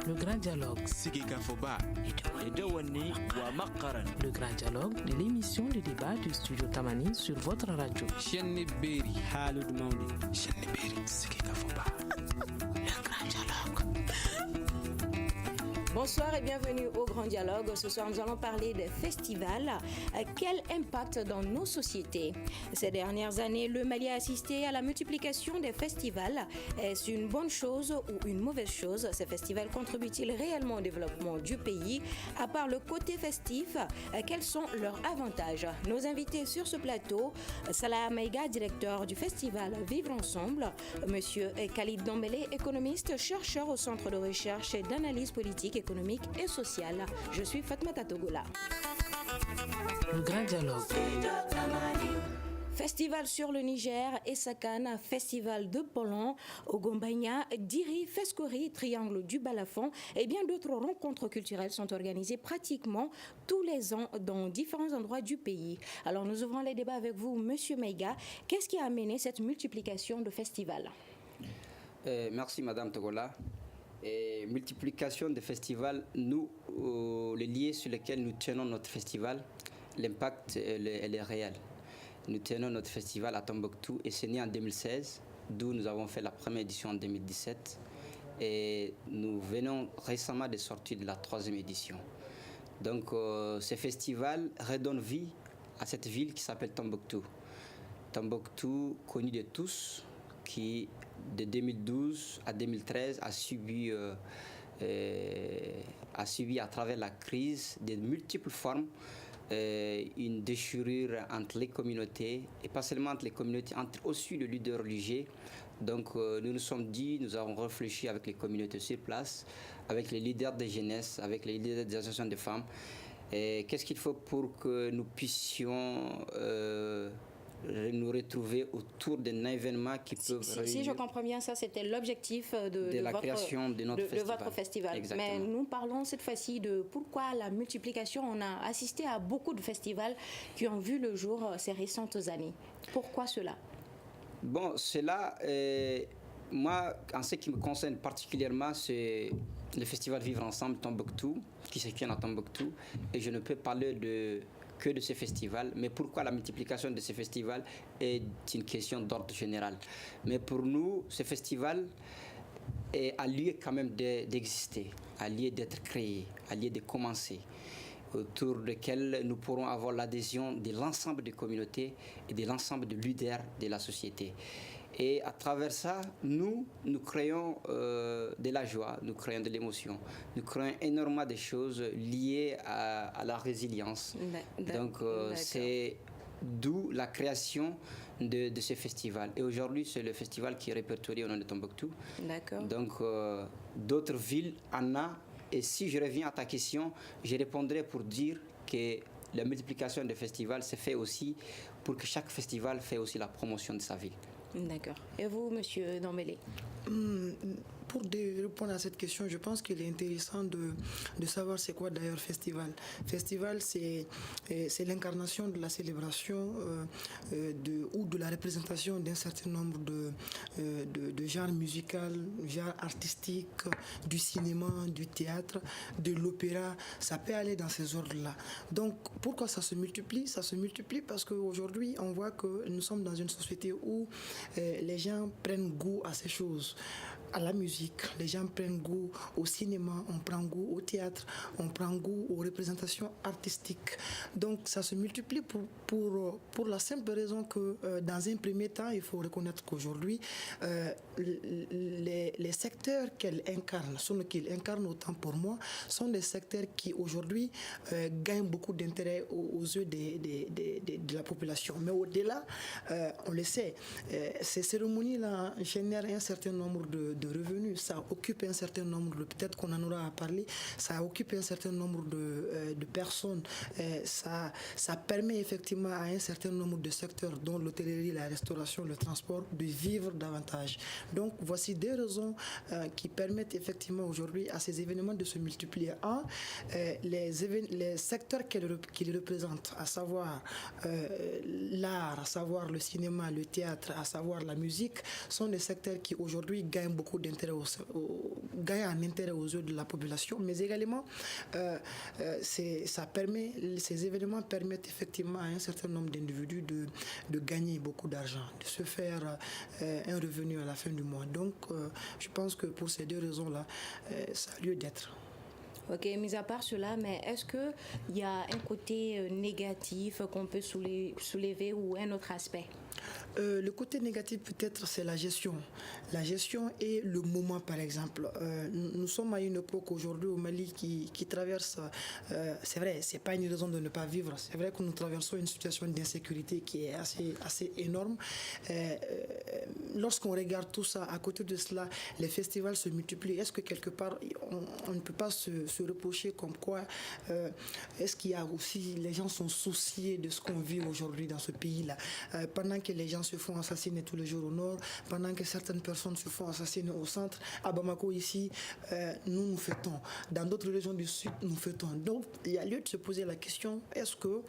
Le grand dialogue. Le grand dialogue de l'émission de débat du studio Tamani sur votre radio. Le grand dialogue. Bonsoir et bienvenue au Grand Dialogue. Ce soir, nous allons parler des festivals. Quel impact dans nos sociétés? Ces dernières années, le Mali a assisté à la multiplication des festivals. Est-ce une bonne chose ou une mauvaise chose? Ces festivals contribuent-ils réellement au développement du pays? À part le côté festif, quels sont leurs avantages? Nos invités sur ce plateau, Salah Maïga, directeur du festival Vivre Ensemble, Monsieur Khalid Dombele, économiste, chercheur au Centre de recherche et d'analyse politique, économique et sociale. Je suis Fatmata Togola. Le grand dialogue. Festival sur le Niger, Essakane, Festival de Polon, Ogombagna, Diri, Fescori, Triangle du Balafon et bien d'autres rencontres culturelles sont organisées pratiquement tous les ans dans différents endroits du pays. Alors nous ouvrons les débats avec vous, Monsieur Maïga. Qu'est-ce qui a amené cette multiplication de festivals? Merci Madame Togola. Et multiplication de festivals, nous, les lieux sur lesquels nous tenons notre festival, l'impact elle est réel. Nous tenons notre festival à Tombouctou et c'est né en 2016, d'où nous avons fait la première édition en 2017. Et nous venons récemment de sortir de la 3e édition. Donc ce festival redonne vie à cette ville qui s'appelle Tombouctou. Tombouctou, connu de tous, qui de 2012 à 2013 a subi à travers la crise de multiples formes une déchirure entre les communautés et pas seulement entre les communautés, entre aussi le leader religieux. Donc nous nous sommes dit, nous avons réfléchi avec les communautés sur place, avec les leaders des jeunesses, avec les leaders des associations de femmes. Qu'est-ce qu'il faut pour que nous puissions nous retrouver autour d'un événement qui peut si je comprends bien, ça c'était l'objectif de la création de votre festival. Exactement. Mais nous parlons cette fois-ci de pourquoi la multiplication. On a assisté à beaucoup de festivals qui ont vu le jour ces récentes années. Pourquoi cela? Bon, cela, moi, en ce qui me concerne particulièrement, c'est le festival Vivre Ensemble Tombouctou, qui se tient à Tombouctou, et je ne peux parler que de ces festivals. Mais pourquoi la multiplication de ces festivals est une question d'ordre général. Mais pour nous, ce festival a lieu quand même d'exister, a lieu d'être créé, a lieu de commencer, autour duquel nous pourrons avoir l'adhésion de l'ensemble des communautés et de l'ensemble des leaders de la société. Et à travers ça, nous créons de la joie, nous créons de l'émotion, nous créons énormément de choses liées à la résilience. Donc c'est d'où la création de ce festival. Et aujourd'hui, c'est le festival qui est répertorié au nom de Tombouctou. D'accord. Donc d'autres villes en ont. Et si je reviens à ta question, je répondrai pour dire que la multiplication des festivals se fait aussi pour que chaque festival fait aussi la promotion de sa ville. D'accord. Et vous, Monsieur Dombele? Pour répondre à cette question, je pense qu'il est intéressant de savoir c'est quoi d'ailleurs festival. Festival, c'est l'incarnation de la célébration ou de la représentation d'un certain nombre de genres musicaux, genres artistiques, du cinéma, du théâtre, de l'opéra. Ça peut aller dans ces ordres-là. Donc, pourquoi ça se multiplie? Ça se multiplie parce qu'aujourd'hui, on voit que nous sommes dans une société où les gens prennent goût à ces choses, à la musique, les gens prennent goût au cinéma, on prend goût au théâtre, on prend goût aux représentations artistiques. Donc ça se multiplie pour la simple raison que dans un premier temps, il faut reconnaître qu'aujourd'hui, les secteurs qu'elle incarne, qu'ils incarnent autant pour moi, sont des secteurs qui aujourd'hui gagnent beaucoup d'intérêt aux yeux de la population. Mais au-delà, on le sait, ces cérémonies-là génèrent un certain nombre de revenus. Ça occupe un certain nombre peut-être qu'on en aura à parler, ça occupe un certain nombre de personnes. Ça permet effectivement à un certain nombre de secteurs, dont l'hôtellerie, la restauration, le transport, de vivre davantage. Donc voici des raisons qui permettent effectivement aujourd'hui à ces événements de se multiplier. Les secteurs qu'ils représentent, à savoir l'art, à savoir le cinéma, le théâtre, à savoir la musique, sont des secteurs qui aujourd'hui gagnent beaucoup d'intérêt, gagne en intérêt aux yeux de la population, mais également, ces événements permettent effectivement à un certain nombre d'individus de gagner beaucoup d'argent, de se faire un revenu à la fin du mois. Donc, je pense que pour ces deux raisons-là, ça a lieu d'être. Ok, mis à part cela, mais est-ce qu'il y a un côté négatif qu'on peut soulever ou un autre aspect? Le côté négatif peut-être c'est la gestion. La gestion et le moment par exemple. Nous sommes à une époque aujourd'hui au Mali qui traverse, c'est vrai, c'est pas une raison de ne pas vivre. C'est vrai que nous traversons une situation d'insécurité qui est assez énorme. Lorsqu'on regarde tout ça, à côté de cela, les festivals se multiplient. Est-ce que quelque part on ne peut pas se reprocher comme quoi est-ce qu'il y a aussi, les gens sont souciés de ce qu'on vit aujourd'hui dans ce pays-là, pendant que les gens se font assassiner tous les jours au nord, pendant que certaines personnes se font assassiner au centre, à Bamako ici, nous fêtons. Dans d'autres régions du sud, nous fêtons. Donc, il y a lieu de se poser la question, est-ce que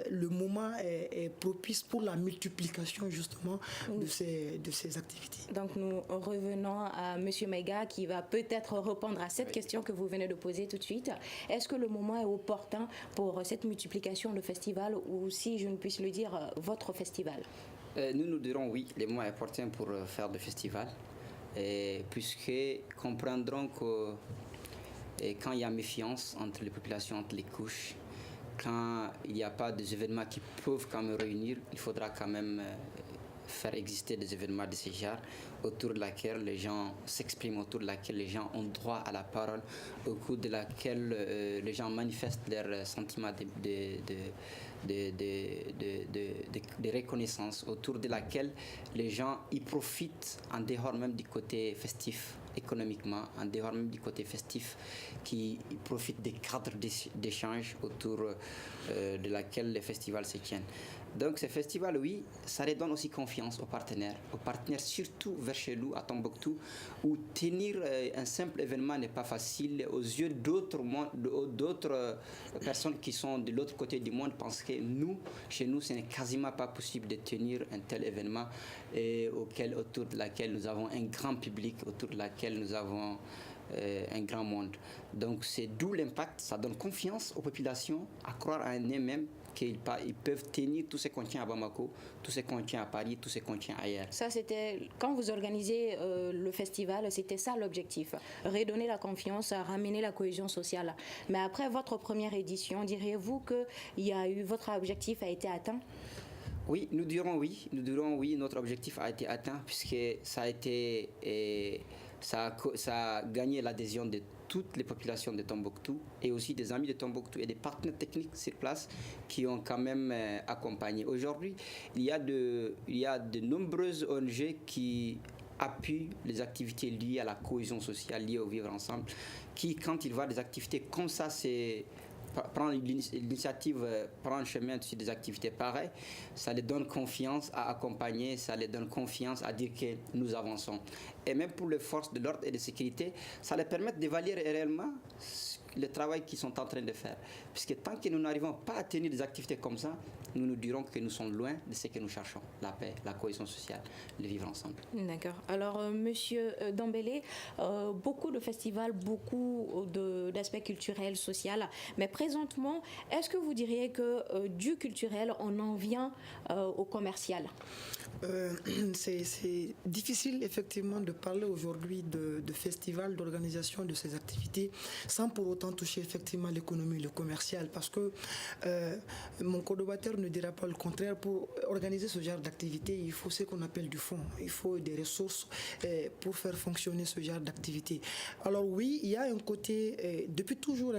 le moment est propice pour la multiplication justement de ces activités? Donc, nous revenons à M. Maïga qui va peut-être répondre à cette question que vous venez de poser tout de suite. Est-ce que le moment est opportun pour cette multiplication de festivals ou, si je ne puisse le dire, votre festival? Nous dirons oui, les mois opportuns pour faire des festivals, puisque comprendront que quand il y a méfiance entre les populations, entre les couches, quand il n'y a pas des événements qui peuvent quand même réunir, il faudra quand même faire exister des événements de ce genre autour de laquelle les gens s'expriment, autour de laquelle les gens ont droit à la parole, au cours de laquelle les gens manifestent leurs sentiments de reconnaissance, autour de laquelle les gens y profitent en dehors même du côté festif économiquement, en dehors même du côté festif, qui profitent des cadres d'échange autour de laquelle les festivals se tiennent. Donc ces festivals, oui, ça redonne aussi confiance aux partenaires surtout vers chez nous, à Tombouctou, où tenir un simple événement n'est pas facile aux yeux d'autres personnes qui sont de l'autre côté du monde, parce que chez nous, ce n'est quasiment pas possible de tenir un tel événement autour de laquelle nous avons un grand public, autour de laquelle nous avons un grand monde. Donc c'est d'où l'impact, ça donne confiance aux populations à croire en eux-mêmes qu'ils peuvent tenir tout ce qu'on tient à Bamako, tout ce qu'on tient à Paris, tout ce qu'on tient ailleurs. Ça, c'était, quand vous organisez le festival, c'était ça l'objectif, redonner la confiance, ramener la cohésion sociale. Mais après votre première édition, diriez-vous que votre objectif a été atteint? Oui, nous dirons oui, notre objectif a été atteint, puisque ça a gagné l'adhésion de toutes les populations de Tombouctou et aussi des amis de Tombouctou et des partenaires techniques sur place qui ont quand même accompagné. Aujourd'hui, il y a de nombreuses ONG qui appuient les activités liées à la cohésion sociale, liées au vivre ensemble, qui, quand ils voient des activités comme ça, prendre l'initiative, prendre un chemin sur des activités pareilles, ça les donne confiance à accompagner, ça les donne confiance à dire que nous avançons. Et même pour les forces de l'ordre et de sécurité, ça les permet d'évaluer réellement le travail qu'ils sont en train de faire. Puisque tant que nous n'arrivons pas à tenir des activités comme ça, nous dirons que nous sommes loin de ce que nous cherchons, la paix, la cohésion sociale, le vivre ensemble. D'accord. Alors, Monsieur Dembélé, beaucoup de festivals, beaucoup d'aspects culturels, sociaux, mais présentement, est-ce que vous diriez que du culturel, on en vient au commercial? C'est difficile effectivement de parler aujourd'hui de festivals, d'organisation de ces activités sans pour autant toucher effectivement l'économie, le commercial, parce que mon collaborateur ne dira pas le contraire. Pour organiser ce genre d'activité, il faut ce qu'on appelle du fonds, il faut des ressources pour faire fonctionner ce genre d'activité. Alors oui, il y a un côté, depuis toujours,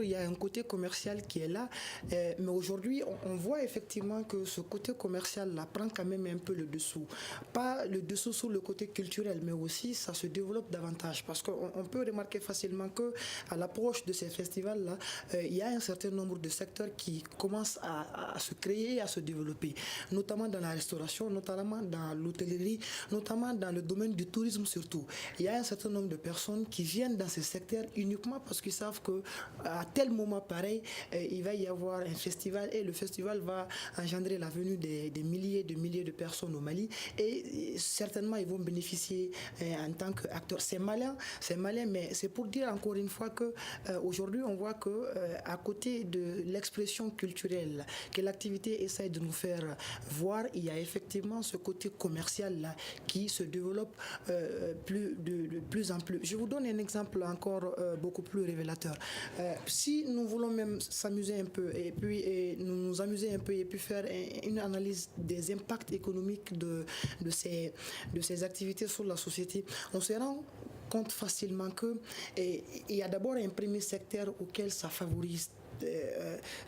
il y a un côté commercial qui est là, mais aujourd'hui on voit effectivement que ce côté commercial là prend quand même un peu le dessous. Pas le dessous sur le côté culturel, mais aussi ça se développe davantage, parce qu'on peut remarquer facilement que à l'approche de ces festivals-là, il y a un certain nombre de secteurs qui commencent à se créer, à se développer, notamment dans la restauration, notamment dans l'hôtellerie, notamment dans le domaine du tourisme surtout. Il y a un certain nombre de personnes qui viennent dans ces secteurs uniquement parce qu'ils savent qu'à tel moment pareil, il va y avoir un festival et le festival va engendrer la venue des milliers de personnes au Mali et certainement ils vont bénéficier côté en tant qu'acteur. C'est malin, mais c'est pour dire encore une fois que aujourd'hui on voit que à côté de l'expression culturelle que l'activité essaie de nous faire voir, il y a effectivement ce côté commercial là qui se développe de plus en plus. Je vous donne un exemple encore beaucoup plus révélateur. Si nous voulons même s'amuser un peu et puis nous amuser un peu et puis faire une analyse des impacts économiques de ces activités sur la société, on se rend compte facilement qu'il y a d'abord un premier secteur auquel ça favorise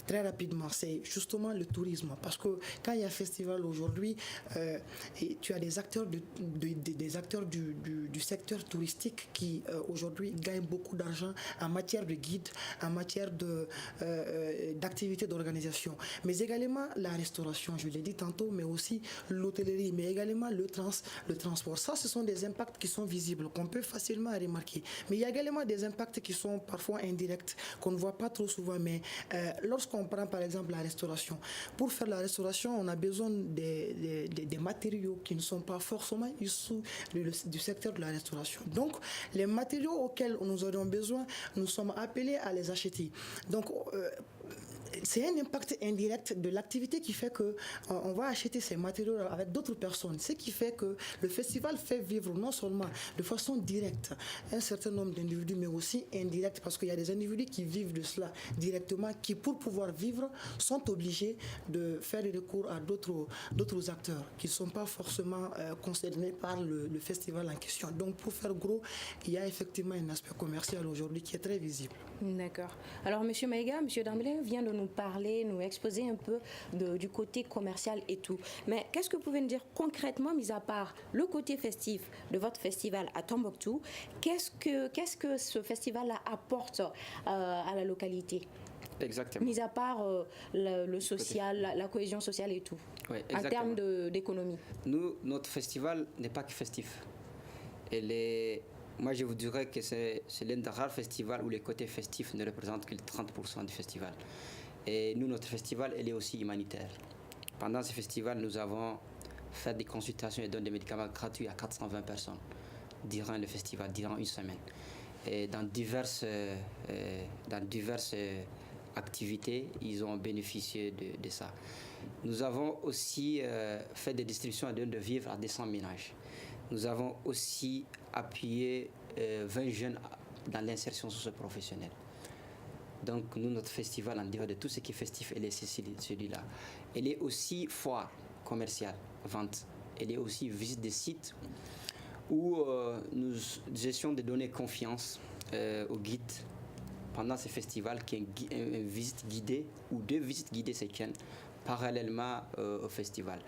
très rapidement, c'est justement le tourisme, parce que quand il y a un festival aujourd'hui, tu as des acteurs des acteurs du secteur touristique qui aujourd'hui gagnent beaucoup d'argent en matière de guide, en matière d'activités d'organisation, mais également la restauration, je l'ai dit tantôt, mais aussi l'hôtellerie, mais également le transport. Ça, ce sont des impacts qui sont visibles, qu'on peut facilement remarquer, mais il y a également des impacts qui sont parfois indirects, qu'on ne voit pas trop souvent, mais lorsqu'on prend par exemple la restauration, pour faire la restauration, on a besoin des matériaux qui ne sont pas forcément issus du secteur de la restauration. Donc, les matériaux auxquels nous aurions besoin, nous sommes appelés à les acheter. Donc, c'est un impact indirect de l'activité qui fait qu'on va acheter ces matériaux avec d'autres personnes. Ce qui fait que le festival fait vivre non seulement de façon directe un certain nombre d'individus, mais aussi indirect, parce qu'il y a des individus qui vivent de cela directement, qui pour pouvoir vivre sont obligés de faire recours à d'autres acteurs qui ne sont pas forcément concernés par le festival en question. Donc pour faire gros, il y a effectivement un aspect commercial aujourd'hui qui est très visible. D'accord. Alors M. Maïga, M. Dambélé vient de nous parler, nous exposer un peu du côté commercial et tout. Mais qu'est-ce que vous pouvez nous dire concrètement, mis à part le côté festif de votre festival à Tombouctou, qu'est-ce que ce festival apporte à la localité? Exactement. Mis à part le social, la cohésion sociale et tout, oui, en termes d'économie. Notre festival n'est pas que festif. Moi, je vous dirais que c'est l'un des rares festivals où les côtés festifs ne représentent que 30% du festival. Et nous, notre festival, il est aussi humanitaire. Pendant ce festival, nous avons fait des consultations et donné des médicaments gratuits à 420 personnes durant le festival, durant une semaine. Et dans diverses activités, ils ont bénéficié de ça. Nous avons aussi fait des distributions de vivres à 200 ménages. Nous avons aussi appuyé 20 jeunes dans l'insertion socio-professionnelle. Donc, nous, notre festival, en dehors de tout ce qui est festif, il est celui-là. Il est aussi foire commerciale, vente. Il est aussi visite des sites où nous essayons de donner confiance aux guides pendant ce festival, qui est une visite guidée ou 2 visites guidées séquelles parallèlement au festival.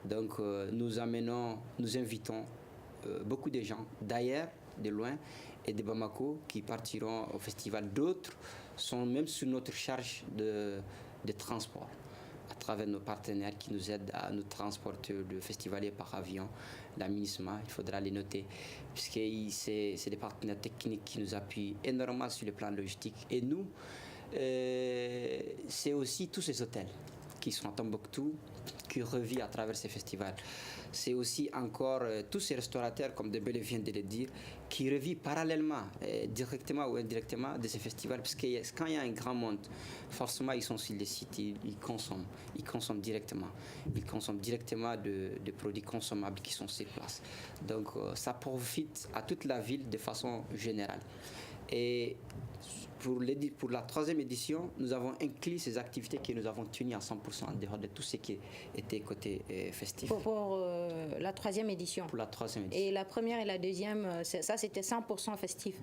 Donc, nous invitons beaucoup de gens d'ailleurs, de loin, et de Bamako qui partiront au festival. D'autres sont même sous notre charge de transport à travers nos partenaires qui nous aident à nous transporter le festivalier par avion, la MINISMA, il faudra les noter, puisque c'est des partenaires techniques qui nous appuient énormément sur le plan logistique. Et nous, c'est aussi tous ces hôtels qui sont à Tombouctou, qui revivent à travers ces festivals. C'est aussi encore tous ces restaurateurs, comme Dembélé vient de le dire, qui revivent parallèlement, directement ou indirectement, de ces festivals. Parce que quand il y a un grand monde, forcément, ils sont sur les sites, ils consomment directement. Ils consomment directement de produits consommables qui sont sur place. Donc, ça profite à toute la ville de façon générale. Et pour la 3e édition, nous avons inclus ces activités que nous avons tenues à 100% en dehors de tout ce qui était côté festif. Pour la 3e édition. Pour la 3e édition. Et la première et la deuxième, ça c'était 100% festif.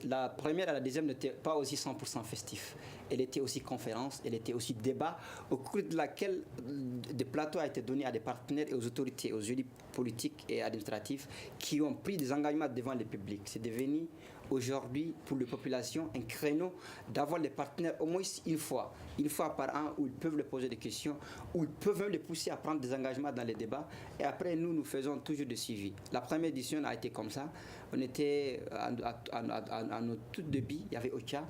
La première et la deuxième n'étaient pas aussi 100% festif. Elle était aussi conférence, elle était aussi débat, au cours de laquelle des plateaux ont été donnés à des partenaires et aux autorités, aux élus politiques et administratifs qui ont pris des engagements devant le public. C'est devenu aujourd'hui, pour les populations, un créneau d'avoir les partenaires au moins une fois par an, où ils peuvent leur poser des questions, où ils peuvent même les pousser à prendre des engagements dans les débats. Et après, nous faisons toujours des suivis. La première édition a été comme ça. On était à notre tout début, il y avait Ocha.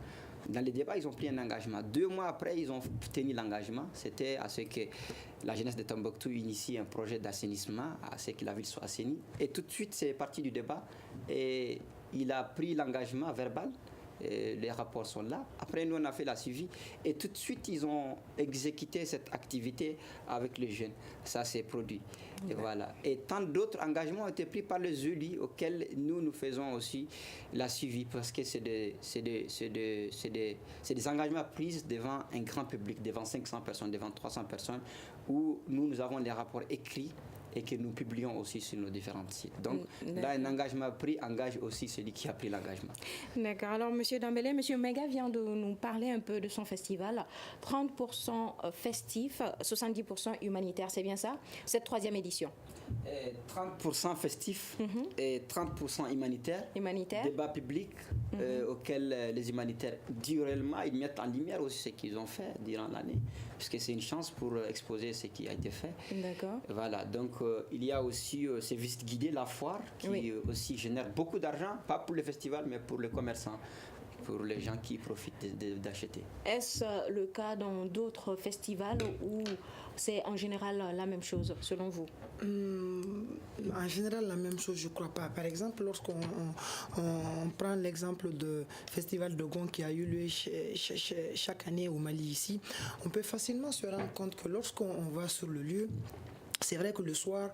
Dans les débats, ils ont pris un engagement. 2 mois après, ils ont tenu l'engagement. C'était à ce que la jeunesse de Tombouctou initie un projet d'assainissement, à ce que la ville soit assainie. Et tout de suite, c'est parti du débat. Et il a pris l'engagement verbal. Et les rapports sont là. Après, nous, on a fait la suivi. Et tout de suite, ils ont exécuté cette activité avec les jeunes. Ça s'est produit. Et voilà. Et tant d'autres engagements ont été pris par les élus auxquels nous faisons aussi la suivi parce que c'est des engagements pris devant un grand public, devant 500 personnes, devant 300 personnes, où nous avons des rapports écrits et que nous publions aussi sur nos différents sites. Donc là, un engagement pris engage aussi celui qui a pris l'engagement. D'accord. Alors, M. Dambélé, M. Mega vient de nous parler un peu de son festival. 30% festif, 70% humanitaire, c'est bien ça? Cette 3e édition. 30% festif et 30% humanitaire. Débat public auquel les humanitaires, durellement, ils mettent en lumière aussi ce qu'ils ont fait durant l'année, puisque c'est une chance pour exposer ce qui a été fait. D'accord. Voilà, donc il y a aussi ces visites guidées, la foire, qui aussi génère beaucoup d'argent, pas pour le festival, mais pour les commerçants, pour les gens qui profitent d'acheter. Est-ce le cas dans d'autres festivals où c'est en général la même chose, selon vous? En général, la même chose, je ne crois pas. Par exemple, lorsqu'on prend l'exemple du festival de Gong qui a eu lieu chaque année au Mali ici, on peut facilement se rendre compte que lorsqu'on va sur le lieu, c'est vrai que le soir,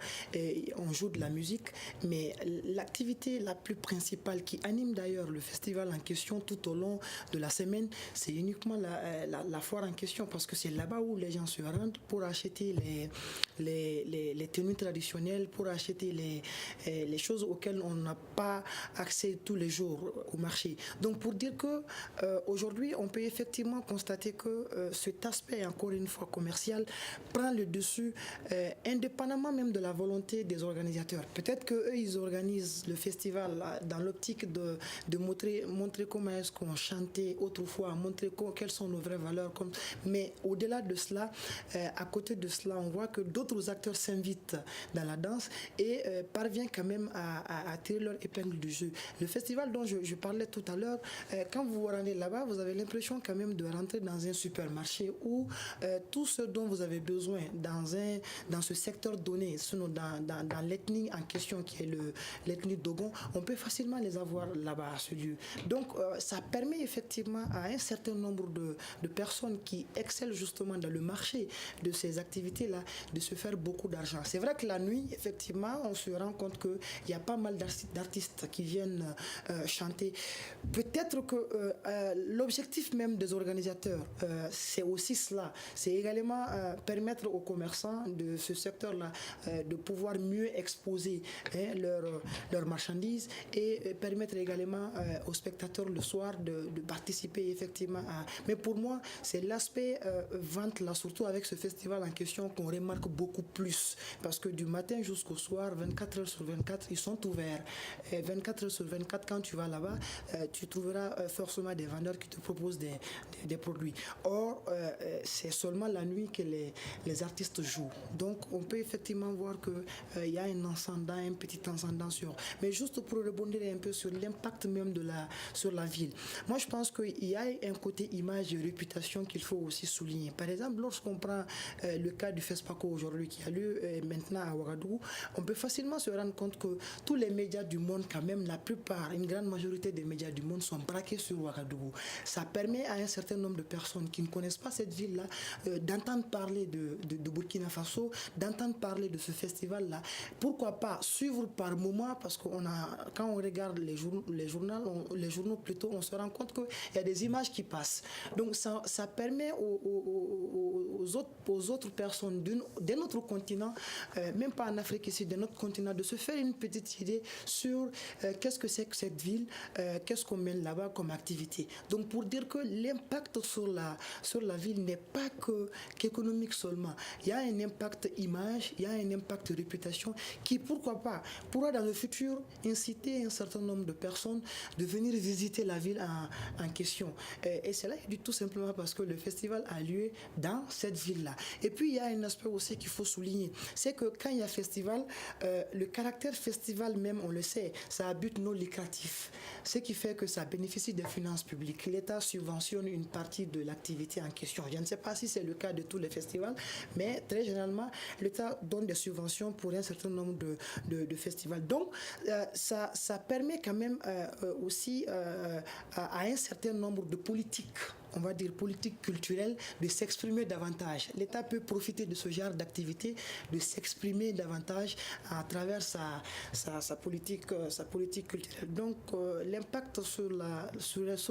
on joue de la musique, mais l'activité la plus principale qui anime d'ailleurs le festival en question tout au long de la semaine, c'est uniquement la foire en question, parce que c'est là-bas où les gens se rendent pour acheter les tenues traditionnelles, pour acheter les choses auxquelles on n'a pas accès tous les jours au marché. Donc pour dire que aujourd'hui, on peut effectivement constater que cet aspect, encore une fois commercial, prend le dessus, indépendamment même de la volonté des organisateurs. Peut-être qu'eux, ils organisent le festival dans l'optique de montrer comment est-ce qu'on chantait autrefois, montrer quelles sont nos vraies valeurs. Mais au-delà de cela, à côté de cela, on voit que d'autres acteurs s'invitent dans la danse et parviennent quand même à tirer leur épingle du jeu. Le festival dont je parlais tout à l'heure, quand vous vous rendez là-bas, vous avez l'impression quand même de rentrer dans un supermarché où tout ce dont vous avez besoin dans ce secteur donné, dans l'ethnie en question qui est l'ethnie Dogon, on peut facilement les avoir là-bas à ce lieu. Donc ça permet effectivement à un certain nombre de personnes qui excellent justement dans le marché de ces activités-là de se faire beaucoup d'argent. C'est vrai que la nuit, effectivement, on se rend compte qu'il y a pas mal d'artistes qui viennent chanter. Peut-être que l'objectif même des organisateurs, c'est aussi cela. C'est également permettre aux commerçants de ce secteur-là de pouvoir mieux exposer leurs marchandises et permettre également aux spectateurs le soir de participer effectivement à... Mais pour moi, c'est l'aspect vente là, surtout avec ce festival en question qu'on remarque beaucoup plus parce que du matin jusqu'au soir, 24 heures sur 24, ils sont ouverts. Et 24 heures sur 24, quand tu vas là-bas, tu trouveras forcément des vendeurs qui te proposent des produits. Or, c'est seulement la nuit que les artistes jouent. Donc, on peut effectivement voir qu'il y a un petit ascendant sur... Mais juste pour rebondir un peu sur l'impact même sur la ville. Moi, je pense qu'il y a un côté image et réputation qu'il faut aussi souligner. Par exemple, lorsqu'on prend le cas du FESPACO aujourd'hui qui a lieu maintenant à Ouagadougou, on peut facilement se rendre compte que tous les médias du monde, quand même, la plupart, une grande majorité des médias du monde sont braqués sur Ouagadougou. Ça permet à un certain nombre de personnes qui ne connaissent pas cette ville-là d'entendre parler de Burkina Faso, d'entendre parler de ce festival-là. Pourquoi pas suivre par moment, parce que quand on regarde les journaux plutôt, on se rend compte qu'il y a des images qui passent. Donc ça permet aux autres personnes d'un autre continent, même pas en Afrique ici, d'un autre continent, de se faire une petite idée sur qu'est-ce que c'est que cette ville, qu'est-ce qu'on mène là-bas comme activité. Donc pour dire que l'impact sur la ville n'est pas qu'économique seulement. Il y a un impact immatériel d'image, il y a un impact de réputation qui, pourquoi pas, pourra dans le futur inciter un certain nombre de personnes de venir visiter la ville en question. Et cela est dû tout simplement parce que le festival a lieu dans cette ville-là. Et puis, il y a un aspect aussi qu'il faut souligner, c'est que quand il y a festival, le caractère festival même, on le sait, ça a but non lucratif, ce qui fait que ça bénéficie des finances publiques. L'État subventionne une partie de l'activité en question. Je ne sais pas si c'est le cas de tous les festivals, mais très généralement, l'État donne des subventions pour un certain nombre de festivals. Donc, ça permet quand même aussi à un certain nombre de politiques, on va dire politique culturelle, de s'exprimer davantage. L'État peut profiter de ce genre d'activité, de s'exprimer davantage à travers sa politique culturelle. Donc l'impact sur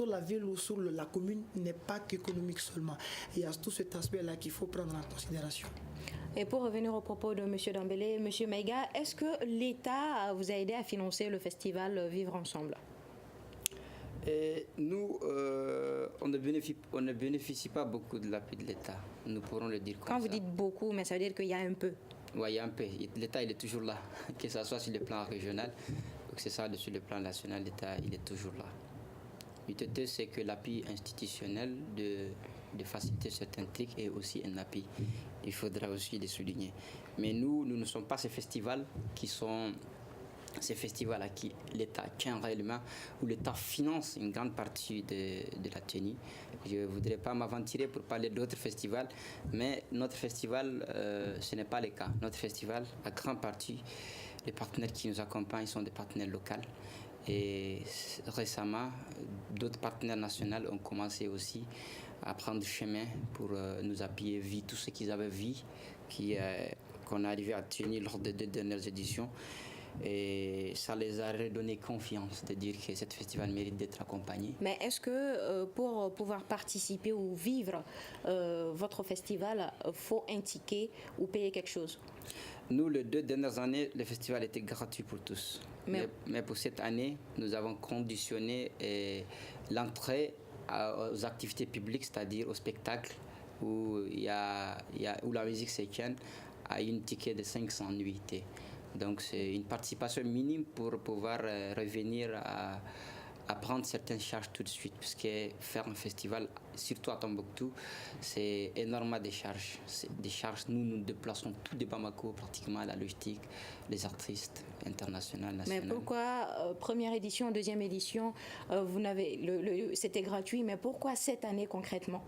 la ville ou sur la commune n'est pas qu'économique seulement. Il y a tout cet aspect-là qu'il faut prendre en considération. Et pour revenir au propos de M. Dambélé, M. Maïga, est-ce que l'État vous a aidé à financer le festival Vivre Ensemble ? Et nous, on ne bénéficie pas beaucoup de l'appui de l'État. Nous pourrons le dire comme ça. Quand vous dites beaucoup, mais ça veut dire qu'il y a un peu. Oui, il y a un peu. L'État, il est toujours là, que ce soit sur le plan régional, ou que ce soit sur le plan national, l'État, il est toujours là. L'UTT, c'est que l'appui institutionnel de faciliter certains trucs est aussi un appui. Il faudra aussi le souligner. Mais nous ne sommes pas ces festivals qui sont... Ces festivals à qui l'État tient réellement, où l'État finance une grande partie de la tenue. Je ne voudrais pas m'aventurer pour parler d'autres festivals, mais notre festival, ce n'est pas le cas. Notre festival, à grande partie, les partenaires qui nous accompagnent sont des partenaires locaux. Et récemment, d'autres partenaires nationaux ont commencé aussi à prendre chemin pour nous appuyer, vu tout ce qu'ils avaient vu, qu'on est arrivé à tenir lors des 2 dernières éditions. Et ça les a redonné confiance de dire que ce festival mérite d'être accompagné. Mais est-ce que pour pouvoir participer ou vivre votre festival, il faut un ticket ou payer quelque chose? Nous, les 2 dernières années, le festival était gratuit pour tous. Mais pour cette année, nous avons conditionné l'entrée aux activités publiques, c'est-à-dire au spectacle où la musique se tient, à une ticket de 500 nuitées. Donc c'est une participation minime pour pouvoir revenir à prendre certaines charges tout de suite, puisque faire un festival, surtout à Tombouctou, c'est énormément de charges. Nous nous déplaçons tout de Bamako, pratiquement à la logistique, les artistes internationaux, nationaux. Mais pourquoi première édition, deuxième édition, c'était gratuit, mais pourquoi cette année concrètement?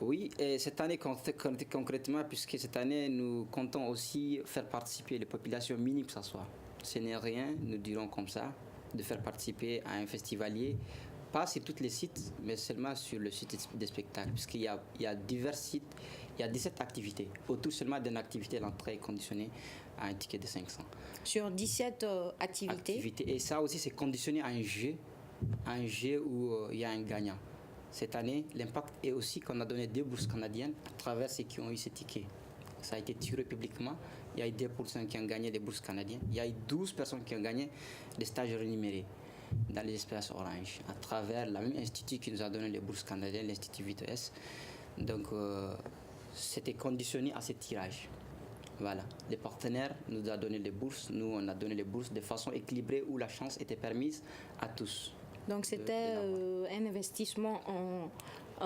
Oui, et cette année concrètement, puisque cette année, nous comptons aussi faire participer les populations minimes que ce soit. Ce n'est rien, nous dirons comme ça, de faire participer à un festivalier, pas sur tous les sites, mais seulement sur le site des spectacles, puisqu'il y a divers sites, il y a 17 activités. Autour seulement d'une activité, l'entrée est conditionnée à un ticket de 500. Sur 17 activités. Et ça aussi, c'est conditionné à un jeu où il y a un gagnant. Cette année, l'impact est aussi qu'on a donné 2 bourses canadiennes à travers ceux qui ont eu ces tickets. Ça a été tiré publiquement. Il y a eu 2% qui ont gagné des bourses canadiennes. Il y a eu 12 personnes qui ont gagné des stages rémunérés dans les espaces Orange à travers le même institut qui nous a donné les bourses canadiennes, l'Institut VTS. Donc, c'était conditionné à ce tirage. Voilà. Les partenaires nous ont donné les bourses. Nous, on a donné les bourses de façon équilibrée où la chance était permise à tous. Donc c'était un investissement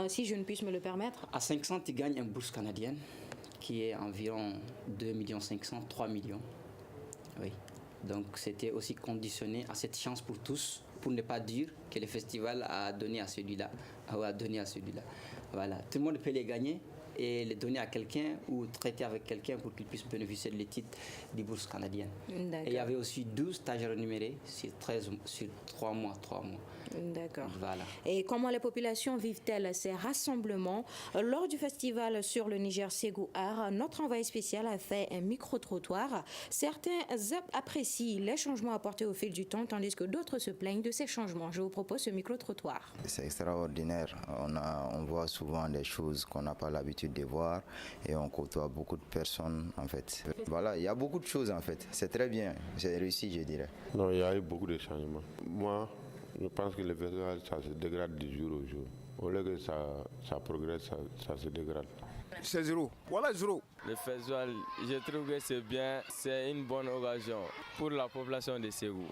si je ne puisse me le permettre. À 500, tu gagnes une bourse canadienne qui est environ 2,5 millions, 3 millions. Oui. Donc c'était aussi conditionné à cette chance pour tous, pour ne pas dire que le festival a donné à celui-là ou a donné à celui-là. Voilà. Tout le monde peut les gagner et les donner à quelqu'un ou traiter avec quelqu'un pour qu'il puisse bénéficier de les titres des bourses canadiennes. Et il y avait aussi 12 stages rémunérés sur 3 mois. D'accord. Voilà. Et comment les populations vivent-elles ces rassemblements? Lors du festival sur le Niger Ségou Art, notre envoyé spécial a fait un micro-trottoir. Certains apprécient les changements apportés au fil du temps, tandis que d'autres se plaignent de ces changements. Je vous propose ce micro-trottoir. C'est extraordinaire. On voit souvent des choses qu'on n'a pas l'habitude de voir et on côtoie beaucoup de personnes en fait. Voilà, il y a beaucoup de choses en fait. C'est très bien, c'est réussi je dirais. Non, il y a eu beaucoup de changements. Moi, je pense que le festival, ça se dégrade de jour au jour. Au lieu que ça progresse, ça se dégrade. C'est zéro. Voilà zéro. Le festival, je trouve que c'est bien, c'est une bonne occasion pour la population de Ségou.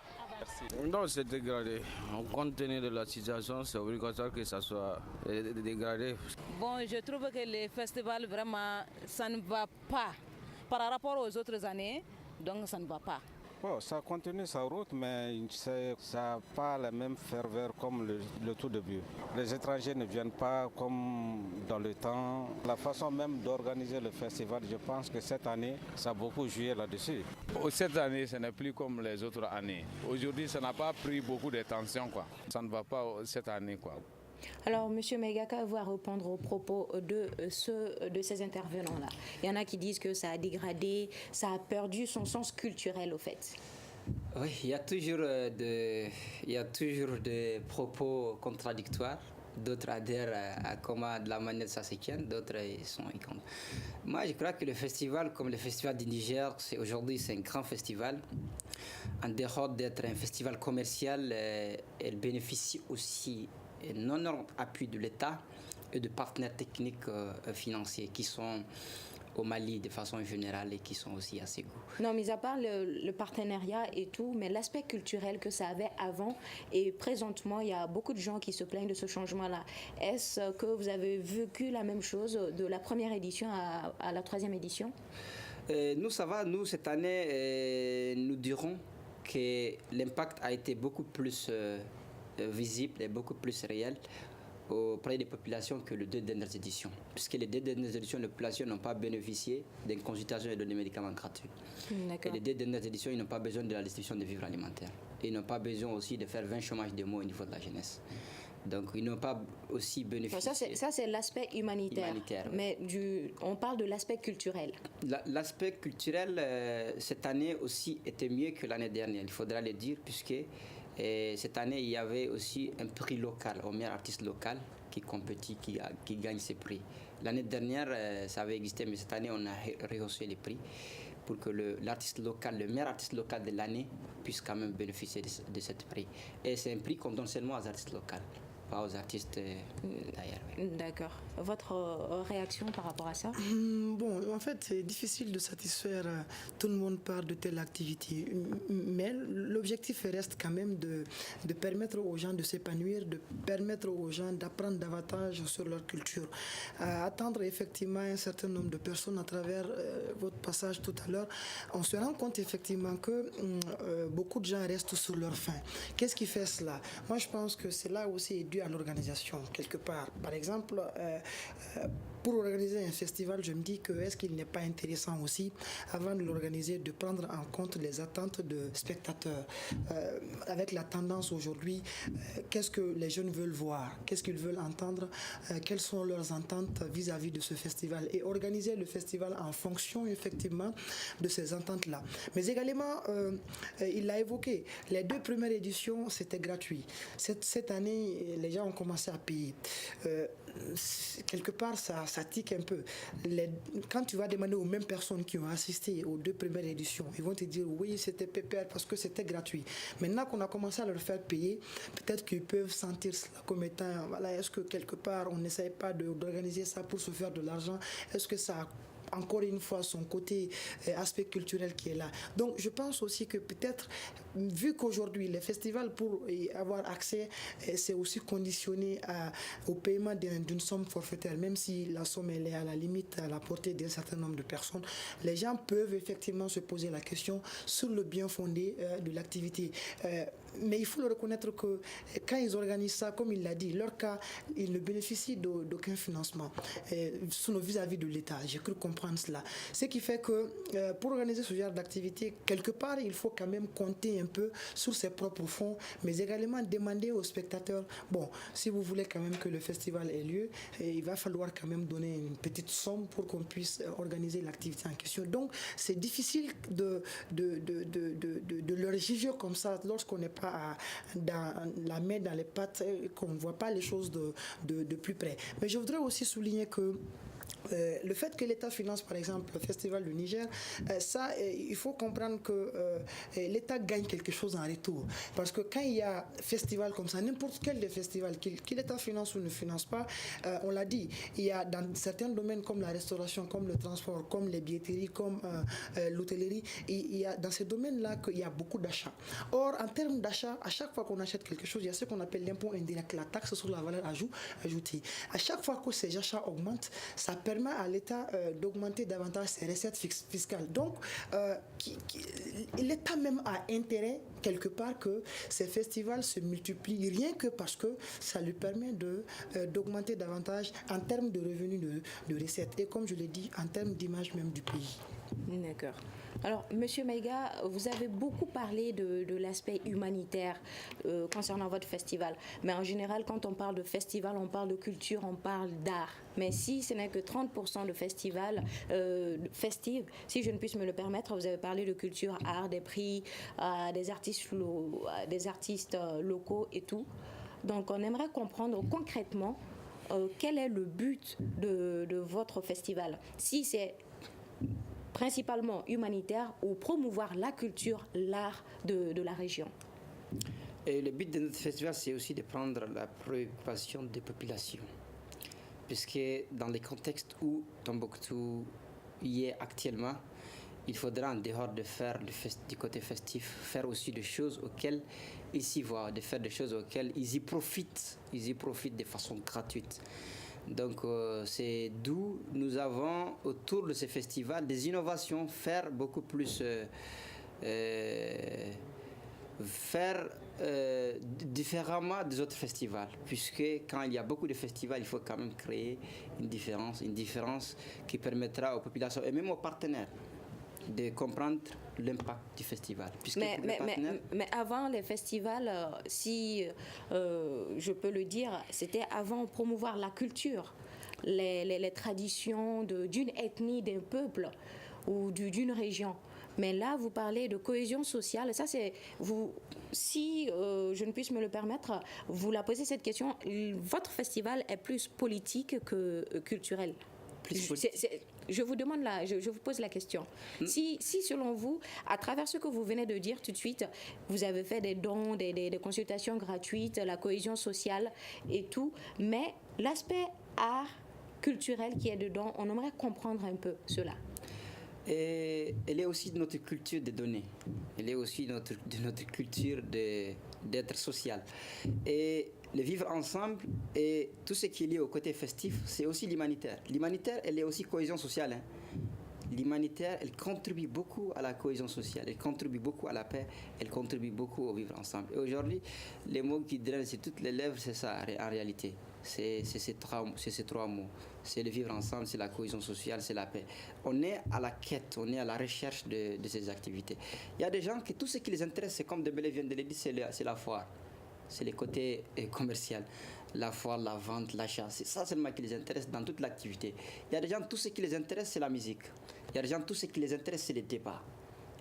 Non, c'est dégradé. Compte tenu de la situation, c'est obligatoire que ça soit dégradé. Bon, je trouve que le festival, vraiment, ça ne va pas. Par rapport aux autres années, donc ça ne va pas. Bon, ça continue sa route, mais ça n'a pas la même ferveur comme le tout début. Les étrangers ne viennent pas comme dans le temps. La façon même d'organiser le festival, je pense que cette année, ça a beaucoup joué là-dessus. Cette année, ce n'est plus comme les autres années. Aujourd'hui, ça n'a pas pris beaucoup d'attention, quoi. Ça ne va pas cette année, quoi. Alors, M. Megaka va répondre aux propos de ces intervenants-là. Il y en a qui disent que ça a dégradé, ça a perdu son sens culturel, au fait. Oui, il y a toujours des propos contradictoires. D'autres adhèrent à comment, de la manière ça se tient, d'autres sont contre. Moi, je crois que le festival, comme le festival du Niger, aujourd'hui, c'est un grand festival. En dehors d'être un festival commercial, elle bénéficie aussi d'un énorme appui de l'État et de partenaires techniques financiers qui sont au Mali de façon générale et qui sont aussi à Ségou. Non, mis à part le partenariat et tout, mais l'aspect culturel que ça avait avant et présentement, il y a beaucoup de gens qui se plaignent de ce changement-là. Est-ce que vous avez vécu la même chose de la première édition à la troisième édition? Nous, ça va. Nous, cette année, nous dirons que l'impact a été beaucoup plus visible et beaucoup plus réel auprès des populations que les deux dernières éditions. Puisque les deux dernières éditions, les populations n'ont pas bénéficié d'une consultation et de médicaments gratuits. Et les deux dernières éditions, ils n'ont pas besoin de la distribution de vivres alimentaires. Ils n'ont pas besoin aussi de faire 20 chômages de mots au niveau de la jeunesse. Donc, ils n'ont pas aussi bénéficié. Ça, c'est l'aspect humanitaire. Mais on parle de l'aspect culturel. L'aspect culturel, cette année aussi, était mieux que l'année dernière. Il faudra le dire, puisque cette année, il y avait aussi un prix local, au meilleur artiste local qui compétit, qui gagne ce prix. L'année dernière, ça avait existé, mais cette année, on a rehaussé les prix pour que l'artiste local, le meilleur artiste local de l'année, puisse quand même bénéficier de ce prix. Et c'est un prix qu'on donne seulement aux artistes locaux, pas aux artistes d'ailleurs. D'accord. Votre réaction par rapport à ça? Bon, en fait, c'est difficile de satisfaire tout le monde par de telles activités. Mais l'objectif reste quand même de permettre aux gens de s'épanouir, de permettre aux gens d'apprendre davantage sur leur culture. Attendre effectivement un certain nombre de personnes à travers votre passage tout à l'heure, on se rend compte effectivement que beaucoup de gens restent sur leur faim. Qu'est-ce qui fait cela? Moi, je pense que c'est là aussi dû à l'organisation, quelque part. Par exemple, pour organiser un festival, je me dis que est-ce qu'il n'est pas intéressant aussi, avant de l'organiser, de prendre en compte les attentes de spectateurs. Avec la tendance aujourd'hui, qu'est-ce que les jeunes veulent voir, qu'est-ce qu'ils veulent entendre, quelles sont leurs attentes vis-à-vis de ce festival, et organiser le festival en fonction effectivement de ces attentes-là. Mais également, il l'a évoqué, les deux premières éditions, c'était gratuit. Cette année, les gens ont commencé à payer. Quelque part, ça tique un peu. Quand tu vas demander aux mêmes personnes qui ont assisté aux deux premières éditions, ils vont te dire oui, c'était pépère parce que c'était gratuit. Maintenant qu'on a commencé à leur faire payer, peut-être qu'ils peuvent sentir cela comme étant, voilà, est-ce que quelque part on n'essaye pas d'organiser ça pour se faire de l'argent? Est-ce que ça encore une fois son côté aspect culturel qui est là. Donc je pense aussi que peut-être, vu qu'aujourd'hui les festivals, pour y avoir accès, c'est aussi conditionné au paiement d'une somme forfaitaire, même si la somme elle est à la limite, à la portée d'un certain nombre de personnes, les gens peuvent effectivement se poser la question sur le bien fondé de l'activité. Mais il faut le reconnaître que quand ils organisent ça, comme il l'a dit, leur cas, ils ne bénéficient d'aucun financement vis-à-vis de l'État. J'ai cru comprendre cela. Ce qui fait que pour organiser ce genre d'activité, quelque part, il faut quand même compter un peu sur ses propres fonds, mais également demander aux spectateurs, bon, si vous voulez quand même que le festival ait lieu, il va falloir quand même donner une petite somme pour qu'on puisse organiser l'activité en question. Donc, c'est difficile de leur juger comme ça lorsqu'on n'est pas dans la main dans les pattes, qu'on ne voit pas les choses de plus près. Mais je voudrais aussi souligner que Le fait que l'État finance par exemple le Festival du Niger, il faut comprendre que l'État gagne quelque chose en retour. Parce que quand il y a un festival comme ça, n'importe quel des festivals, qu'il l'État finance ou ne finance pas, on l'a dit, il y a dans certains domaines comme la restauration, comme le transport, comme les billetteries, comme l'hôtellerie, il y a dans ces domaines-là qu'il y a beaucoup d'achats. Or, en termes d'achat, à chaque fois qu'on achète quelque chose, il y a ce qu'on appelle l'impôt indirect, la taxe sur la valeur ajoutée. À chaque fois que ces achats augmentent, ça permet à l'État d'augmenter davantage ses recettes fiscales. Donc, l'État même a intérêt quelque part que ces festivals se multiplient, rien que parce que ça lui permet d'augmenter davantage en termes de revenus de recettes et comme je l'ai dit, en termes d'image même du pays. D'accord. Alors, Monsieur Maïga, vous avez beaucoup parlé de l'aspect humanitaire concernant votre festival. Mais en général, quand on parle de festival, on parle de culture, on parle d'art. Mais si ce n'est que 30% de festivals festifs, si je ne puisse me le permettre, vous avez parlé de culture, art, des prix, des artistes locaux et tout. Donc, on aimerait comprendre concrètement quel est le but de votre festival. Si c'est principalement humanitaire ou promouvoir la culture, l'art de la région. Et le but de notre festival, c'est aussi de prendre la préoccupation des populations. Puisque dans les contextes où Tombouctou y est actuellement, il faudra, en dehors de faire du côté festif, faire aussi des choses auxquelles ils s'y voient, de faire des choses auxquelles ils y profitent de façon gratuite. Donc c'est d'où nous avons autour de ces festivals des innovations, faire beaucoup plus, différemment des autres festivals, puisque quand il y a beaucoup de festivals, il faut quand même créer une différence qui permettra aux populations et même aux partenaires de comprendre l'impact du festival. Mais avant les festivals, si je peux le dire, c'était avant promouvoir la culture, les traditions d'une ethnie, d'un peuple ou d'une région. Mais là, vous parlez de cohésion sociale. Ça, c'est vous. Si je ne puisse me le permettre, vous la posez cette question. Votre festival est plus politique que culturel. Je vous demande là, je vous pose la question. Si selon vous, à travers ce que vous venez de dire tout de suite, vous avez fait des dons, des consultations gratuites, la cohésion sociale et tout, mais l'aspect art culturel qui est dedans, on aimerait comprendre un peu cela. Et elle est aussi de notre culture de donner. Elle est aussi de notre culture d'être social. Et le vivre ensemble et tout ce qui est lié au côté festif, c'est aussi l'humanitaire. L'humanitaire, elle est aussi cohésion sociale. Hein. L'humanitaire, elle contribue beaucoup à la cohésion sociale, elle contribue beaucoup à la paix, elle contribue beaucoup au vivre ensemble. Et aujourd'hui, les mots qui drainent sur toutes les lèvres, c'est ça en réalité. C'est ces trois mots. C'est le vivre ensemble, c'est la cohésion sociale, c'est la paix. On est à la quête, on est à la recherche de ces activités. Il y a des gens qui, tout ce qui les intéresse, c'est comme Dembélé vient de le dire, c'est la foire. C'est le côté commercial. La foire, la vente, l'achat, c'est ça seulement qui les intéresse dans toute l'activité. Il y a des gens, tout ce qui les intéresse, c'est la musique. Il y a des gens, tout ce qui les intéresse, c'est les débats.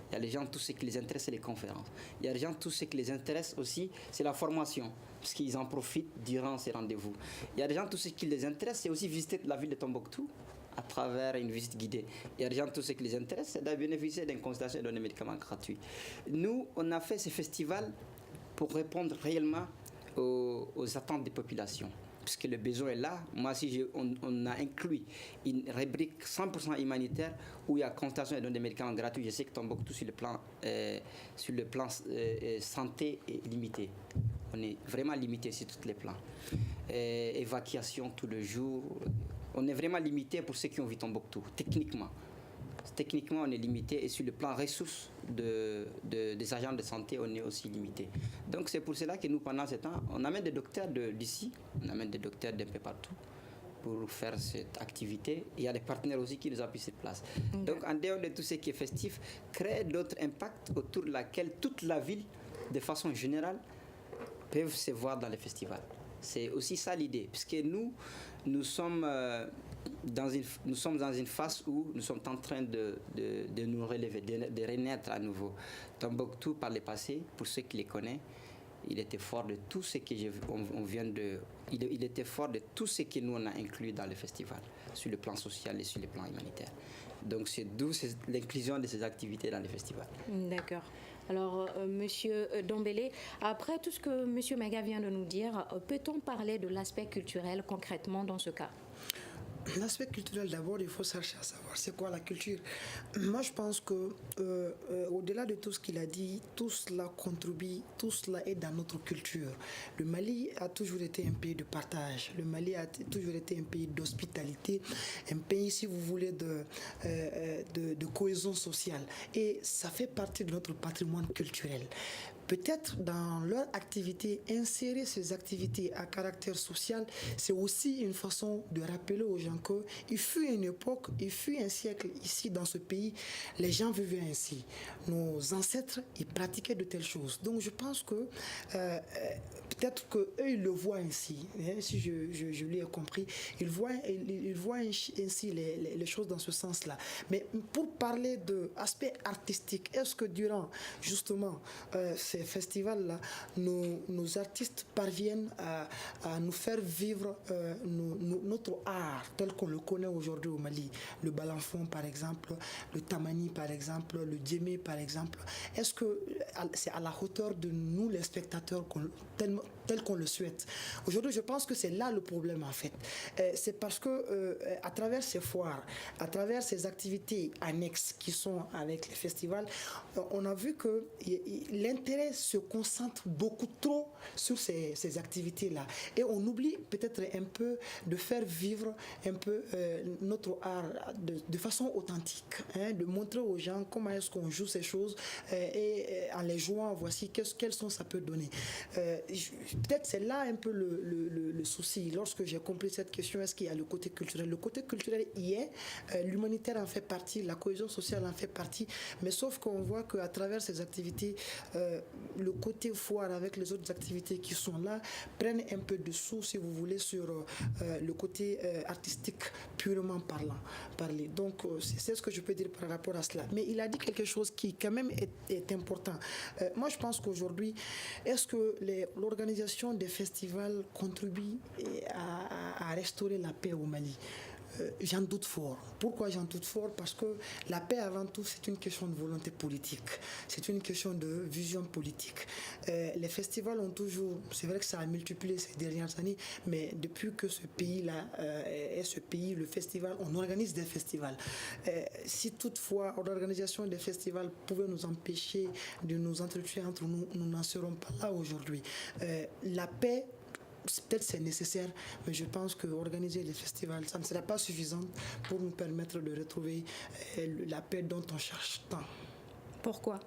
Il y a des gens, tout ce qui les intéresse, c'est les conférences. Il y a des gens, tout ce qui les intéresse aussi, c'est la formation, parce qu'ils en profitent durant ces rendez-vous. Il y a des gens, tout ce qui les intéresse, c'est aussi visiter la ville de Tombouctou à travers une visite guidée. Il y a des gens, tout ce qui les intéresse, c'est de bénéficier d'une consultation et d'un médicament gratuit. Nous, on a fait ce festival pour répondre réellement aux attentes des populations. Puisque le besoin est là. Moi, si on a inclus une rubrique 100% humanitaire où il y a consultation et don des médicaments gratuits, je sais que Tombouctou sur le plan santé est limité. On est vraiment limité sur tous les plans. Évacuation tout le jour. On est vraiment limité pour ceux qui ont vu Tombouctou, techniquement. Techniquement, on est limité et sur le plan ressources des agents de santé, on est aussi limité. Donc c'est pour cela que nous, pendant ce temps, on amène des docteurs d'ici, on amène des docteurs d'un peu partout pour faire cette activité. Il y a des partenaires aussi qui nous appuient sur place. Donc en dehors de tout ce qui est festif, créer d'autres impacts autour de laquelle toute la ville, de façon générale, peuvent se voir dans les festivals. C'est aussi ça l'idée, puisque nous sommes dans une phase où nous sommes en train de nous relever, de renaître à nouveau. Tombouctou, par le passé, pour ceux qui les connaissent, il était fort de tout ce que on vient de... Il était fort de tout ce que nous on a inclus dans le festival, sur le plan social et sur le plan humanitaire. Donc c'est d'où l'inclusion de ces activités dans le festival. D'accord. Alors, Monsieur Dombélé, après tout ce que Monsieur Maga vient de nous dire, peut-on parler de l'aspect culturel concrètement dans ce cas? L'aspect culturel, d'abord, il faut chercher à savoir c'est quoi la culture. Moi, je pense que au-delà de tout ce qu'il a dit, tout cela contribue, tout cela est dans notre culture. Le Mali a toujours été un pays de partage. Le Mali a toujours été un pays d'hospitalité, un pays, si vous voulez, de cohésion sociale. Et ça fait partie de notre patrimoine culturel. Peut-être dans leur activité, insérer ces activités à caractère social, c'est aussi une façon de rappeler aux gens qu'il fut une époque, il fut un siècle ici dans ce pays, les gens vivaient ainsi. Nos ancêtres, ils pratiquaient de telles choses. Donc je pense que peut-être qu'eux, ils le voient ainsi. Hein, si je l'ai compris, ils voient ainsi les choses dans ce sens-là. Mais pour parler d'aspect artistique, est-ce que durant justement ces festivals-là, nos artistes parviennent à nous faire vivre notre art tel qu'on le connaît aujourd'hui au Mali? Le balanfon, par exemple, le tamani, par exemple, le djemé, par exemple. Est-ce que c'est à la hauteur de nous, les spectateurs, tel qu'on le souhaite? Aujourd'hui, je pense que c'est là le problème, en fait. C'est parce que à travers ces foires, à travers ces activités annexes qui sont avec les festivals, on a vu que l'intérêt se concentre beaucoup trop sur ces activités-là. Et on oublie peut-être un peu de faire vivre un peu notre art de façon authentique, hein, de montrer aux gens comment est-ce qu'on joue ces choses et en les jouant, voici quel son ça peut donner. Peut-être c'est là un peu le souci. Lorsque j'ai compris cette question, est-ce qu'il y a le côté culturel? Le côté culturel y est, l'humanitaire en fait partie, la cohésion sociale en fait partie, mais sauf qu'on voit qu'à travers ces activités, le côté foire avec les autres activités qui sont là prennent un peu dessous, si vous voulez, sur le côté artistique purement parlé. Donc c'est ce que je peux dire par rapport à cela. Mais il a dit quelque chose qui quand même est important. Moi je pense qu'aujourd'hui, est-ce que l'organisation des festivals contribue à restaurer la paix au Mali? J'en doute fort. Pourquoi j'en doute fort? Parce que la paix, avant tout, c'est une question de volonté politique. C'est une question de vision politique. Les festivals ont toujours... C'est vrai que ça a multiplié ces dernières années, mais depuis que ce pays-là est ce pays, le festival, on organise des festivals. Si toutefois l'organisation des festivals pouvait nous empêcher de nous entretenir entre nous, nous n'en serons pas là aujourd'hui. La paix, peut-être c'est nécessaire, mais je pense qu'organiser les festivals, ça ne sera pas suffisant pour nous permettre de retrouver la paix dont on cherche tant. Pourquoi?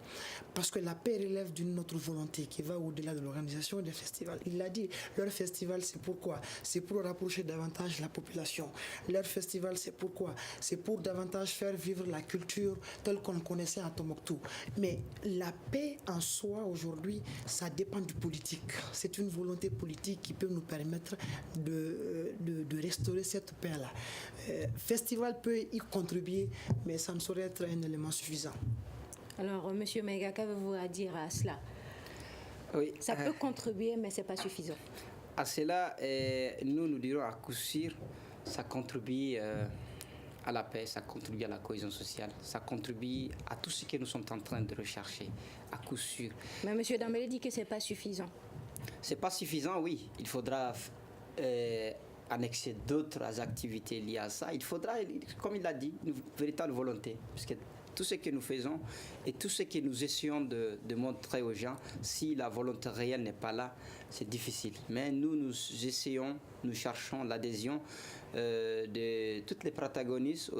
Parce que la paix relève d'une autre volonté qui va au-delà de l'organisation des festivals. Il l'a dit, leur festival, c'est pourquoi? C'est pour rapprocher davantage la population. Leur festival, c'est pourquoi? C'est pour davantage faire vivre la culture telle qu'on connaissait à Tombouctou. Mais la paix en soi, aujourd'hui, ça dépend du politique. C'est une volonté politique qui peut nous permettre de restaurer cette paix-là. Festival peut y contribuer, mais ça ne saurait être un élément suffisant. Alors, Monsieur Maga, qu'avez-vous à dire à cela? Oui, ça peut contribuer, mais ce n'est pas suffisant. À cela, nous dirons à coup sûr, ça contribue à la paix, ça contribue à la cohésion sociale, ça contribue à tout ce que nous sommes en train de rechercher, à coup sûr. Mais Monsieur Dombélé dit que ce n'est pas suffisant. Ce n'est pas suffisant, oui. Il faudra annexer d'autres activités liées à ça. Il faudra, comme il l'a dit, une véritable volonté, parce que tout ce que nous faisons et tout ce que nous essayons de montrer aux gens, si la volonté réelle n'est pas là, c'est difficile. Mais nous essayons, nous cherchons l'adhésion de toutes les protagonistes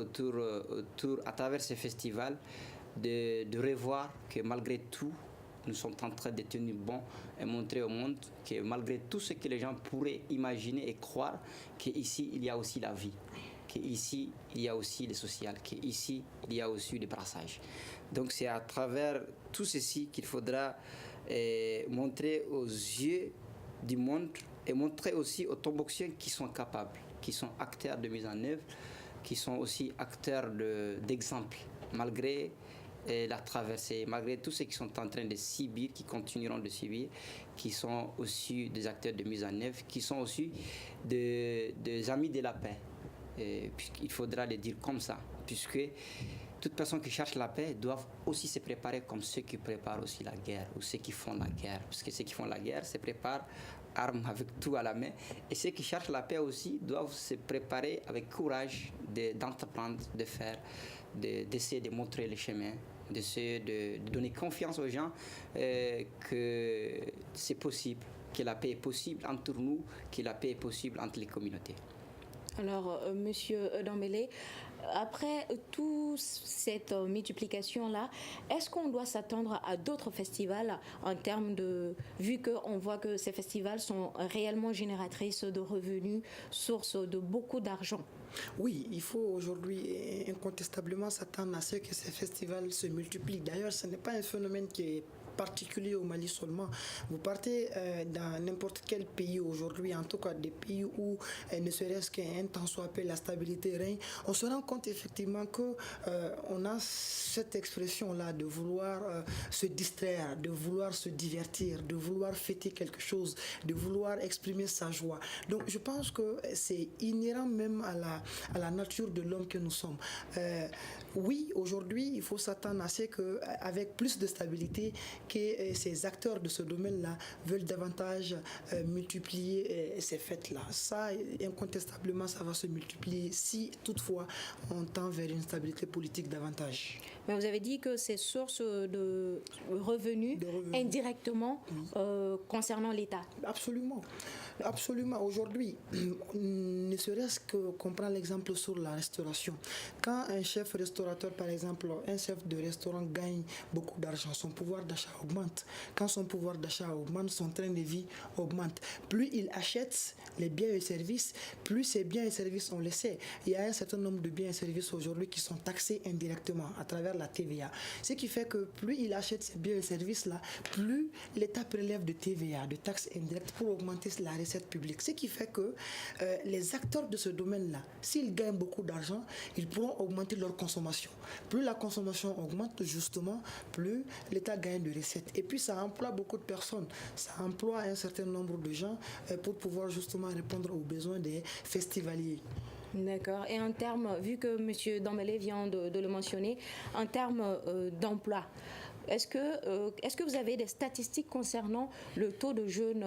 à travers ces festivals, de revoir que malgré tout, nous sommes en train de tenir bon et montrer au monde que malgré tout ce que les gens pourraient imaginer et croire, qu'ici, il y a aussi la vie. Qu'ici, il y a aussi le social, qu'ici, il y a aussi le brassage. Donc, c'est à travers tout ceci qu'il faudra montrer aux yeux du monde et montrer aussi aux Tombouctiens qui sont capables, qui sont acteurs de mise en œuvre, qui sont aussi acteurs d'exemple, malgré la traversée, malgré tous ceux qui sont en train de subir, qui continueront de subir, qui sont aussi des acteurs de mise en œuvre, qui sont aussi des amis de la paix. Il faudra le dire comme ça, puisque toute personne qui cherche la paix doit aussi se préparer comme ceux qui préparent aussi la guerre, ou ceux qui font la guerre, parce que ceux qui font la guerre se préparent armes avec tout à la main, et ceux qui cherchent la paix aussi doivent se préparer avec courage d'entreprendre, de faire, d'essayer de montrer le chemin, d'essayer de donner confiance aux gens que c'est possible, que la paix est possible entre nous, que la paix est possible entre les communautés. Alors, Monsieur Dambélé, après toute cette multiplication-là, est-ce qu'on doit s'attendre à d'autres festivals en termes de... Vu qu'on voit que ces festivals sont réellement génératrices de revenus, source de beaucoup d'argent? Oui, il faut aujourd'hui incontestablement s'attendre à ce que ces festivals se multiplient. D'ailleurs, ce n'est pas un phénomène qui est particulier au Mali seulement. Vous partez dans n'importe quel pays aujourd'hui, en tout cas des pays où ne serait-ce qu'un temps soit peu la stabilité règne, on se rend compte effectivement que on a cette expression-là de vouloir se distraire, de vouloir se divertir, de vouloir fêter quelque chose, de vouloir exprimer sa joie. Donc je pense que c'est inhérent même à la nature de l'homme que nous sommes. Oui, aujourd'hui, il faut s'attendre à ce qu'avec plus de stabilité, que ces acteurs de ce domaine-là veulent davantage multiplier ces fêtes-là. Ça, incontestablement, ça va se multiplier si toutefois on tend vers une stabilité politique davantage. Mais vous avez dit que ces sources de revenus indirectement concernant l'État. Absolument. Absolument. Aujourd'hui, ne serait-ce qu'on prend l'exemple sur la restauration. Quand un chef restaurateur, par exemple, un chef de restaurant gagne beaucoup d'argent, son pouvoir d'achat augmente. Quand son pouvoir d'achat augmente, son train de vie augmente. Plus il achète les biens et services, plus ces biens et services, on le sait, il y a un certain nombre de biens et services aujourd'hui qui sont taxés indirectement à travers la TVA. Ce qui fait que plus il achète ces biens et services-là, plus l'État prélève de TVA, de taxes indirectes pour augmenter la recette publique. Ce qui fait que les acteurs de ce domaine-là, s'ils gagnent beaucoup d'argent, ils pourront augmenter leur consommation. Plus la consommation augmente, justement, plus l'État gagne de recettes. Et puis ça emploie beaucoup de personnes. Ça emploie un certain nombre de gens pour pouvoir justement répondre aux besoins des festivaliers. D'accord. Et en termes, vu que M. Dambélé vient de le mentionner, en termes d'emploi, est-ce que vous avez des statistiques concernant le taux de jeunes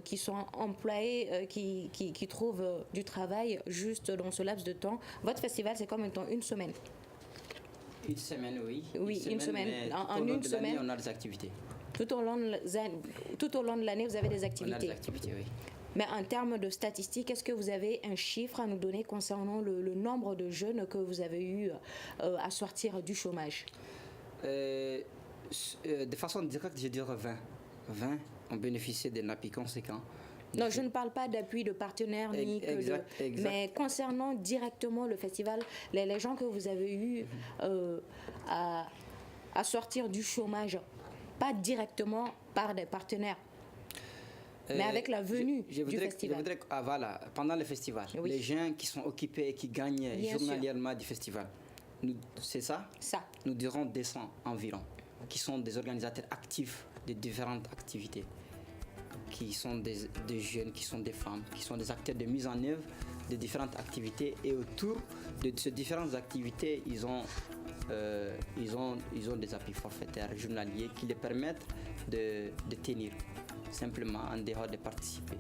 qui sont employés, qui trouvent du travail juste dans ce laps de temps? Votre festival, c'est comme une semaine. Une semaine, oui. Oui, une semaine. En une semaine, on a des activités. Tout au long de l'année, vous avez des activités. On a des activités, oui. Mais en termes de statistiques, est-ce que vous avez un chiffre à nous donner concernant le nombre de jeunes que vous avez eu à sortir du chômage? De façon directe, je dirais 20. 20 ont bénéficié d'un appui conséquent. Non, je ne parle pas d'appui de partenaires ni exact. Mais concernant directement le festival, les gens que vous avez eu à sortir du chômage, pas directement par des partenaires, mais avec la venue du festival. Je voudrais voilà, pendant le festival, oui, les gens qui sont occupés et qui gagnent journalièrement du festival, c'est ça? Ça. Nous dirons 200 environ, qui sont des organisateurs actifs de différentes activités, qui sont des jeunes, qui sont des femmes, qui sont des acteurs de mise en œuvre de différentes activités. Et autour de ces différentes activités, ils ont des appuis forfaitaires journaliers qui les permettent de tenir simplement en dehors de participer.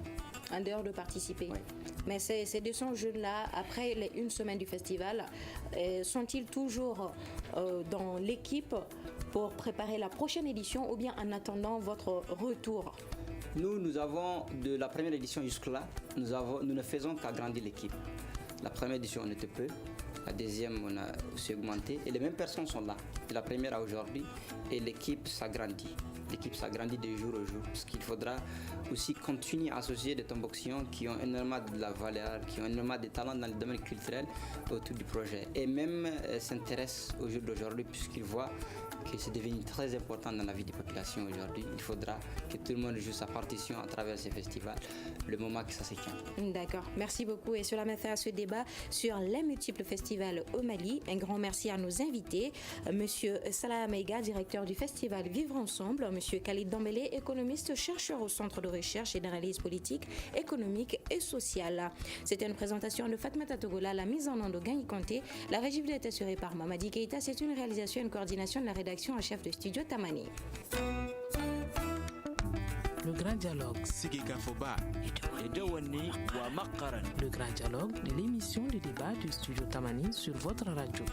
En dehors de participer. Oui. Mais ces 200 jeunes-là, après une semaine du festival, sont-ils toujours dans l'équipe pour préparer la prochaine édition ou bien en attendant votre retour? Nous avons, de la première édition jusque-là, nous ne faisons qu'agrandir l'équipe. La première édition, on était peu. La deuxième, on a aussi augmenté. Et les mêmes personnes sont là, de la première à aujourd'hui. Et l'équipe s'agrandit. L'équipe s'agrandit de jour au jour. Parce qu'il faudra aussi continuer à associer des Tomboxiens qui ont énormément de la valeur, qui ont énormément de talent dans le domaine culturel autour du projet. Et même s'intéressent au jour d'aujourd'hui, puisqu'ils voient que c'est devenu très important dans la vie des populations aujourd'hui. Il faudra que tout le monde joue sa partition à travers ces festivals, le moment que ça se tient. D'accord. Merci beaucoup. Et cela me fait à ce débat. débat sur les multiples festivals au Mali. Un grand merci à nos invités, Monsieur Salah Maïga, directeur du festival Vivre Ensemble, Monsieur Khalid Dambélé, économiste, chercheur au Centre de recherche et d'analyse politique, économique et sociale. C'était une présentation de Fatmata Togola, la mise en onde de Gagny Conté. La régie est assurée par Mamadi Keita. C'est une réalisation et une coordination de la rédaction en chef de studio Tamani. Le grand dialogue. Le grand dialogue de l'émission de débat du studio Tamani sur votre radio.